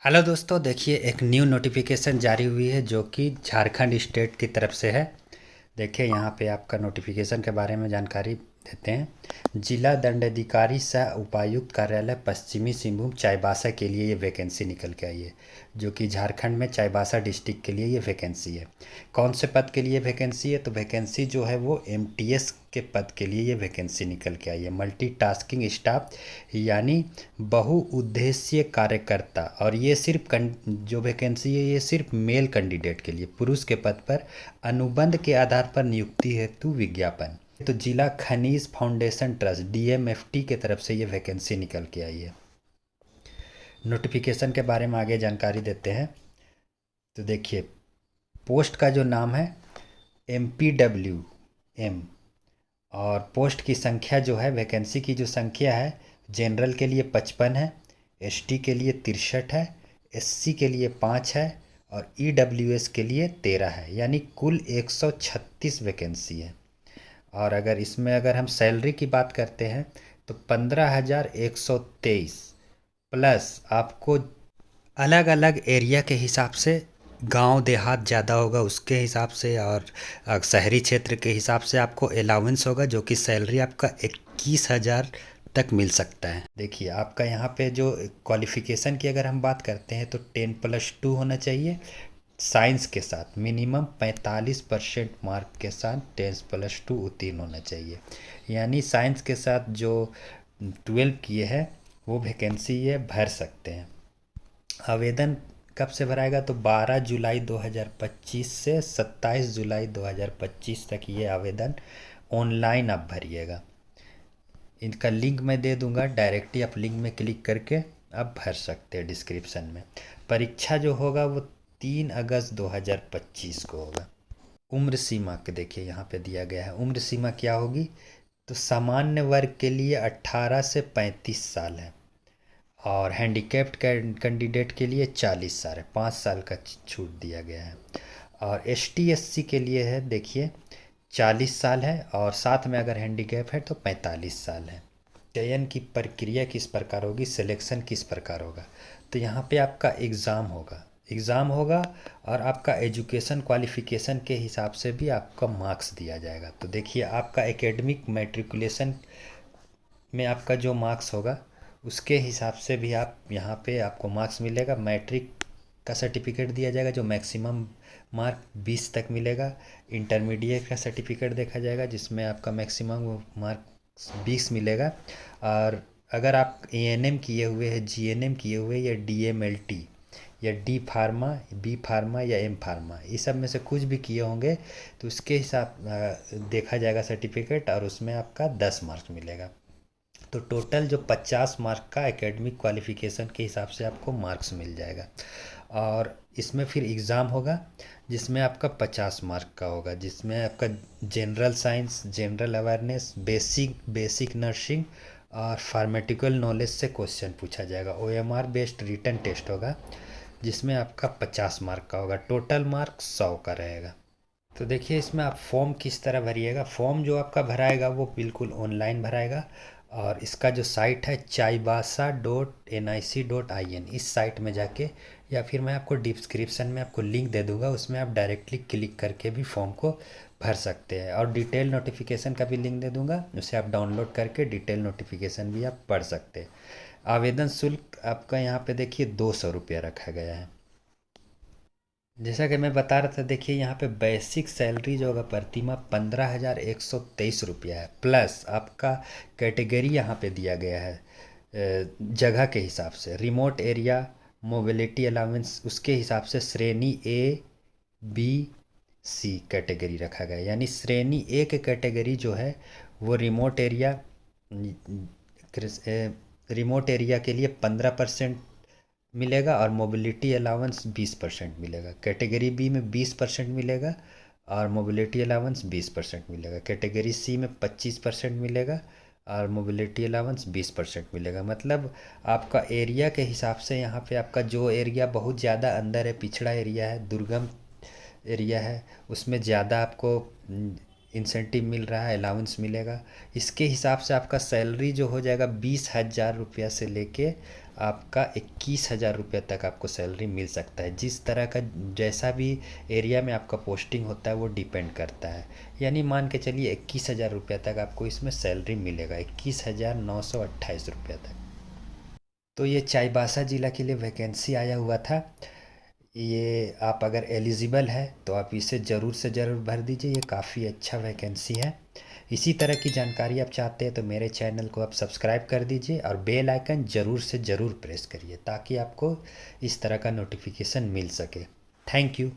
Hello दोस्तों, देखिए एक न्यू नोटिफिकेशन जारी हुई है जो कि झारखंड स्टेट की तरफ से है। देखिए यहाँ पे आपका नोटिफिकेशन के बारे में जानकारी देते हैं। जिला दंडाधिकारी सह उपायुक्त कार्यालय पश्चिमी सिंहभूम चाईबासा के लिए ये वैकेंसी निकल के आई है, जो कि झारखंड में चाईबासा डिस्ट्रिक्ट के लिए ये वैकेंसी है। कौन से पद के लिए वैकेंसी है? तो वैकेंसी जो है वो एमटीएस के पद के लिए ये वैकेंसी निकल के आई है, मल्टीटास्किंग स्टाफ यानी बहुउद्देशीय कार्यकर्ता। और ये सिर्फ जो वैकेंसी है ये सिर्फ मेल कैंडिडेट के लिए, पुरुष के पद पर अनुबंध के आधार पर नियुक्ति हेतु विज्ञापन। तो जिला खनिज फाउंडेशन ट्रस्ट डीएमएफटी के तरफ से ये वैकेंसी निकल के आई है। नोटिफिकेशन के बारे में आगे जानकारी देते हैं। तो देखिए पोस्ट का जो नाम है MPWM, और पोस्ट की संख्या जो है, वैकेंसी की जो संख्या है, जनरल के लिए 55 है, एसटी के लिए 63 है, एससी के लिए 5 है और ईडब्ल्यूएस के लिए 13 है, यानी कुल 136 वैकेंसी है। और अगर हम सैलरी की बात करते हैं तो 15,123 प्लस आपको अलग अलग एरिया के हिसाब से, गांव देहात ज़्यादा होगा उसके हिसाब से, और शहरी क्षेत्र के हिसाब से आपको अलाउंस होगा, जो कि सैलरी आपका 21,000 तक मिल सकता है। देखिए आपका यहाँ पे जो क्वालिफ़िकेशन की अगर हम बात करते हैं तो 10+2 होना चाहिए। साइंस के साथ मिनिमम 45% मार्क के साथ 10+2 उत्तीर्ण होना चाहिए। यानी साइंस के साथ जो 12 किए हैं वो वैकेंसी ये भर सकते हैं। आवेदन कब से भराएगा? तो 12 जुलाई 2025 से 27 जुलाई 2025 तक ये आवेदन ऑनलाइन आप भरिएगा। इनका लिंक मैं दे दूंगा, डायरेक्टली आप लिंक में क्लिक करके आप भर सकते हैं डिस्क्रिप्शन में। परीक्षा जो होगा वो 3 अगस्त 2025 को होगा। उम्र सीमा के देखिए यहाँ पे दिया गया है, उम्र सीमा क्या होगी? तो सामान्य वर्ग के लिए 18 से 35 साल है, और हैंडीकैप्ड कैंडिडेट के लिए 40 साल है, 5 साल का छूट दिया गया है। और एसटी एससी के लिए है, देखिए 40 साल है, और साथ में अगर हैंडीकैप है तो 45 साल है। चयन की प्रक्रिया किस प्रकार होगी, सिलेक्शन किस प्रकार होगा? तो यहाँ पे आपका एग्ज़ाम होगा और आपका एजुकेशन क्वालिफिकेशन के हिसाब से भी आपका मार्क्स दिया जाएगा। तो देखिए आपका एकेडमिक मैट्रिकुलेशन में आपका जो मार्क्स होगा उसके हिसाब से भी आप यहाँ पे आपको मार्क्स मिलेगा। मैट्रिक का सर्टिफिकेट दिया जाएगा जो मैक्सिमम मार्क 20 तक मिलेगा। इंटरमीडिएट का सर्टिफिकेट देखा जाएगा जिसमें आपका मैक्सिमम मार्क 20 मिलेगा। और अगर आप एएनएम किए हुए हैं, जीएनएम किए हुए, या डीएमएलटी, या डी फार्मा, बी फार्मा या एम फार्मा, इस सब में से कुछ भी किए होंगे तो उसके हिसाब देखा जाएगा सर्टिफिकेट, और उसमें आपका 10 मार्क्स मिलेगा। तो टोटल जो 50 मार्क का एकेडमिक क्वालिफिकेशन के हिसाब से आपको मार्क्स मिल जाएगा। और इसमें फिर एग्ज़ाम होगा जिसमें आपका 50 मार्क का होगा, जिसमें आपका general science, general awareness, basic nursing और फार्मेटिकल नॉलेज से क्वेश्चन पूछा जाएगा। ओएमआर बेस्ड रिटन टेस्ट होगा जिसमें आपका 50 मार्क का होगा। टोटल मार्क 100 का रहेगा। तो देखिए इसमें आप फॉर्म किस तरह भरिएगा। फॉर्म जो आपका भराएगा वो बिल्कुल ऑनलाइन भराएगा, और इसका जो साइट है chaibasa.nic.in, इस साइट में जाके, या फिर मैं आपको डिस्क्रिप्शन में आपको लिंक दे दूंगा, उसमें आप डायरेक्टली क्लिक करके भी फॉर्म को भर सकते हैं। और डिटेल नोटिफिकेशन का भी लिंक दे दूंगा, उसे आप डाउनलोड करके डिटेल नोटिफिकेशन भी आप पढ़ सकते हैं। आवेदन शुल्क आपका यहाँ पे देखिए 200 रुपया रखा गया है। जैसा कि मैं बता रहा था, देखिए यहाँ पे बेसिक सैलरी जो होगा प्रतिमा 15,123 रुपया है, प्लस आपका कैटेगरी यहाँ पे दिया गया है जगह के हिसाब से, रिमोट एरिया, मोबिलिटी अलाउंस, उसके हिसाब से श्रेणी ए, बी, सी कैटेगरी रखा गया है। यानी श्रेणी ए के कैटेगरी जो है वो रिमोट एरिया के लिए 15% मिलेगा, और मोबिलिटी अलाउंस 20% मिलेगा। कैटेगरी बी में 20% मिलेगा और मोबिलिटी अलाउंस 20% मिलेगा। कैटेगरी सी में 25% मिलेगा और मोबिलिटी अलाउंस 20% मिलेगा। मतलब आपका एरिया के हिसाब से यहाँ पे आपका जो एरिया बहुत ज़्यादा अंदर है, पिछड़ा एरिया है, दुर्गम एरिया है, उसमें ज़्यादा आपको इंसेंटिव मिल रहा है, अलाउंस मिलेगा। इसके हिसाब से आपका सैलरी जो हो जाएगा 20,000 रुपया से लेके आपका 21,000 रुपये तक आपको सैलरी मिल सकता है। जिस तरह का जैसा भी एरिया में आपका पोस्टिंग होता है वो डिपेंड करता है। यानी मान के चलिए 21,000 रुपये तक आपको इसमें सैलरी मिलेगा, 21,928 रुपये तक। तो ये चाईबासा ज़िला के लिए वैकेंसी आया हुआ था। ये आप अगर एलिजिबल है तो आप इसे ज़रूर से ज़रूर भर दीजिए, ये काफ़ी अच्छा वैकेंसी है। इसी तरह की जानकारी आप चाहते हैं तो मेरे चैनल को आप सब्सक्राइब कर दीजिए और बेल आइकन ज़रूर से ज़रूर प्रेस करिए ताकि आपको इस तरह का नोटिफिकेशन मिल सके। Thank you.